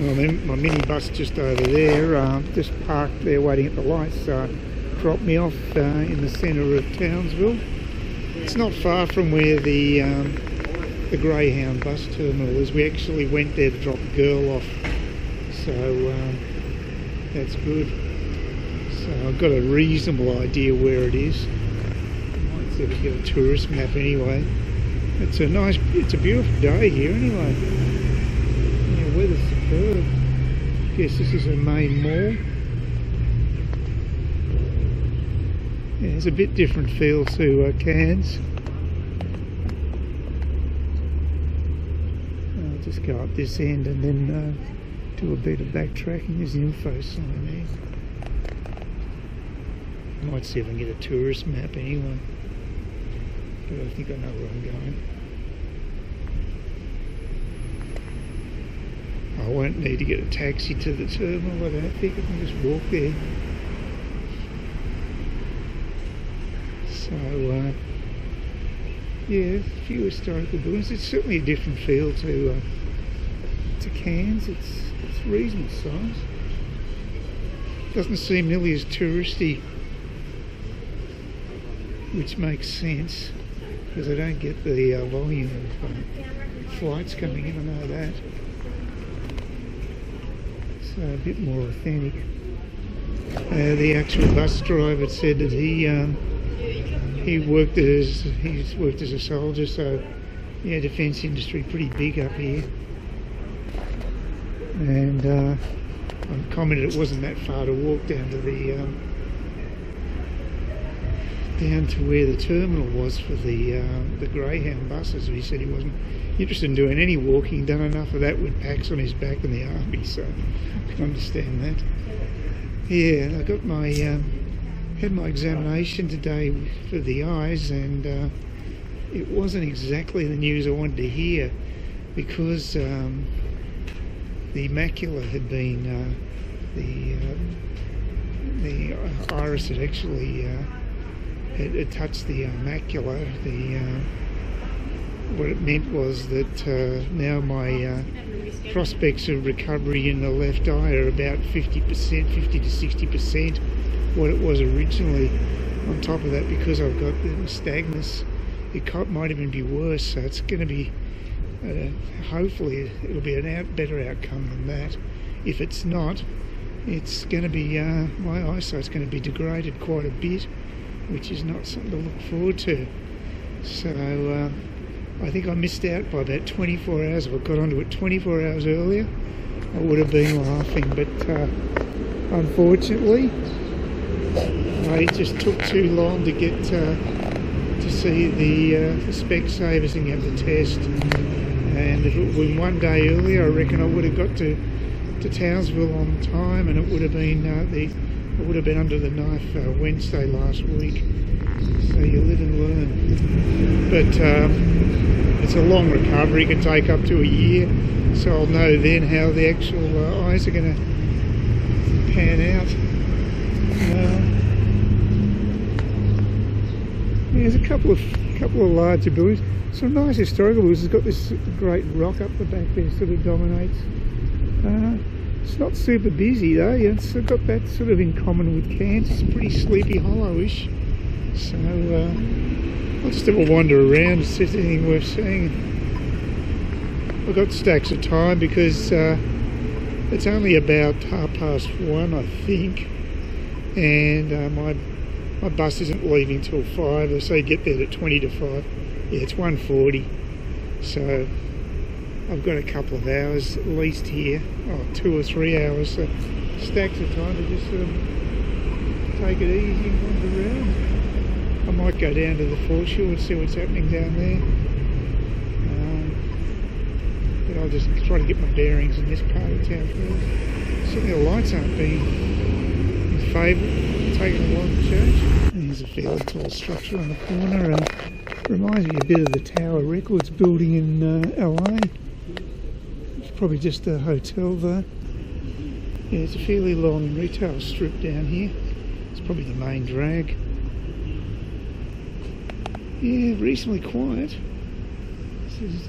My minibus just over there, just parked there waiting at the lights, dropped me off in the centre of Townsville. It's not far from where the Greyhound bus terminal is. We actually went there to drop a girl off, so that's good. So I've got a reasonable idea where it is. I might see if we get a tourist map anyway. It's a beautiful day here anyway. The weather's superb. Guess this is a main mall. Yeah, it's a bit different feel to Cairns. I'll just go up this end and then do a bit of backtracking. There's the info sign there. Might see if I can get a tourist map anyway. But I think I know where I'm going. I won't need to get a taxi to the terminal, I don't think. I can just walk there. So, yeah, a few historical buildings. It's certainly a different feel to Cairns. It's reasonable size. Doesn't seem nearly as touristy, which makes sense because I don't get the volume of flights coming in. I know that. So a bit more authentic. The actual bus driver said that he's worked as a soldier, so yeah, defence industry pretty big up here. And I commented it wasn't that far to walk down to where the terminal was for the Greyhound buses. He said he wasn't interested in doing any walking. Done enough of that with packs on his back in the army, so I can understand that. Yeah, I got my had my examination today for the eyes, and it wasn't exactly the news I wanted to hear because the macula had been the iris had actually it touched the macula. What it meant was that now my prospects of recovery in the left eye are about 50%, 50 to 60% what it was originally. On top of that, because I've got the nystagmus, it might even be worse. So it's going to be, hopefully, it'll be better outcome than that. If it's not, it's going to be my eyesight's going to be degraded quite a bit, which is not something to look forward to. So I think I missed out by about 24 hours. If I got onto it 24 hours earlier, I would have been laughing. But unfortunately, it just took too long to get to see the Specsavers and have the test. And if it was one day earlier, I reckon I would have got to Townsville on time, and it would have been under the knife Wednesday last week. So you live and learn. But it's a long recovery. It can take up to a year. So I'll know then how the actual eyes are going to pan out. There's a couple of larger buildings. Some nice historical buildings. It's got this great rock up the back there, sort of dominates. It's not super busy though. It's got that sort of in common with Cairns. It's pretty Sleepy Hollow-ish. So I'll just have a wander around and see if there's anything worth seeing. I've got stacks of time because it's only about 1:30, I think, and my bus isn't leaving till 5. I say get there at 20 to 5. Yeah, it's 1:40, so I've got a couple of hours at least here, 2 or 3 hours, so stacks of time to just sort of take it easy and wander around. I might go down to the foreshore and see what's happening down there. But I'll just try to get my bearings in this part of town first. Certainly the lights aren't being in favour, taking a lot of church. There's a fairly tall structure on the corner. Reminds me a bit of the Tower Records building in LA. It's probably just a hotel though. Yeah, it's a fairly long retail strip down here. It's probably the main drag. Yeah, reasonably quiet. This is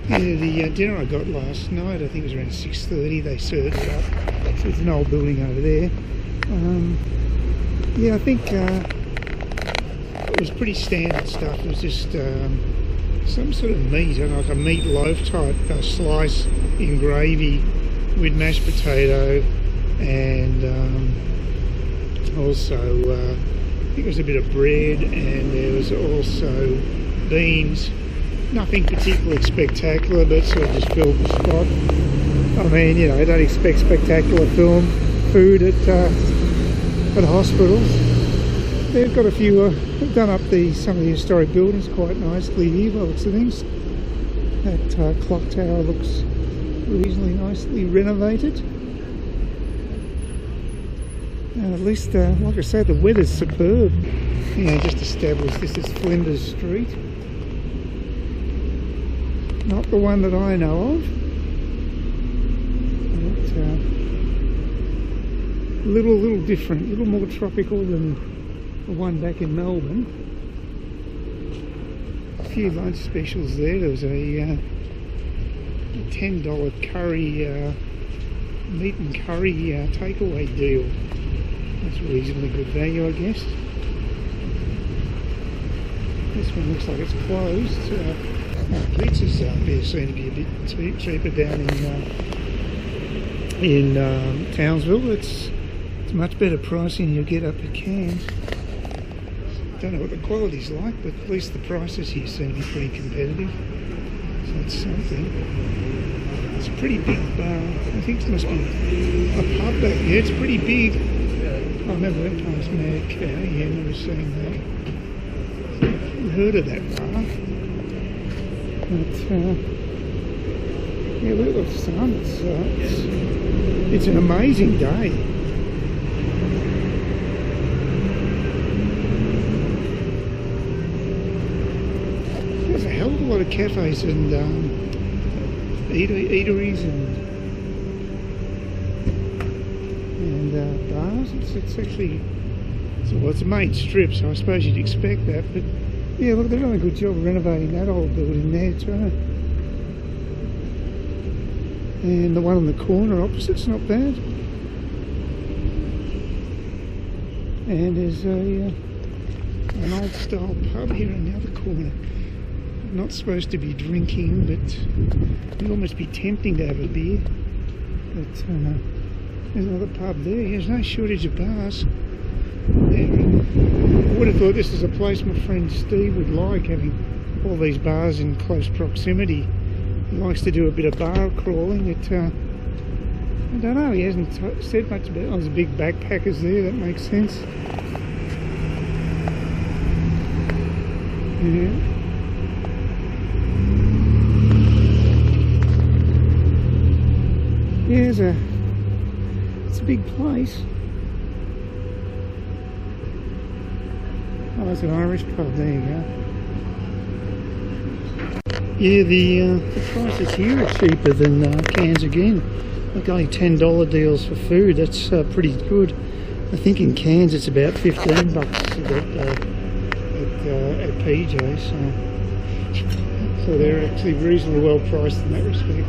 Yeah, the dinner I got last night, I think it was around 6:30, they served it up. So there's an old building over there. Yeah, I think it was pretty standard stuff. It was just some sort of meat, like a meatloaf type slice in gravy with mashed potato, and also I think it was a bit of bread, and there was also beans. Nothing particularly spectacular, but sort of just filled the spot. I mean, you know, I don't expect spectacular food at hospitals. They've got a few, they've done up some of the historic buildings quite nicely here by the looks of things. That clock tower looks reasonably nicely renovated. And at least, like I say, the weather's superb. Yeah, just established this is Flinders Street. Not the one that I know of. But, a little different, a little more tropical than the one back in Melbourne. A few lunch specials there. There was a $10 curry, meat and curry takeaway deal. That's reasonably good value, I guess. This one looks like it's closed. Pizzas up here seem to be a bit cheaper down in Townsville. It's much better pricing you'll get up at Cairns. Don't know what the quality's like, but at least the prices here seem to be pretty competitive. So that's something. It's a pretty big bar. I think it must be a pub back there. It's pretty big. I remember that place, Mad Cow. Yeah, I never seen that. I've heard of that bar. But yeah, we've got sun. It's an amazing day. There's a hell of a lot of cafes and eateries and bars. It's actually, well, it's a main strip, so I suppose you'd expect that, but yeah, look, they've done a good job renovating that old building there too. And the one on the corner opposite's not bad. And there's an old style pub here in the other corner. Not supposed to be drinking, but it'd almost be tempting to have a beer. But there's another pub there. There's no shortage of bars. I would have thought this is a place my friend Steve would like, having all these bars in close proximity. He likes to do a bit of bar crawling. I don't know, he hasn't said much about it. Oh, there's big backpackers there, that makes sense. Yeah. Yeah, it's a big place. Oh, there's an Irish pub, there you go. Yeah, the prices here are cheaper than Cairns again. Like only $10 deals for food, that's pretty good. I think in Cairns it's about $15 at PJ, so they're actually reasonably well priced in that respect.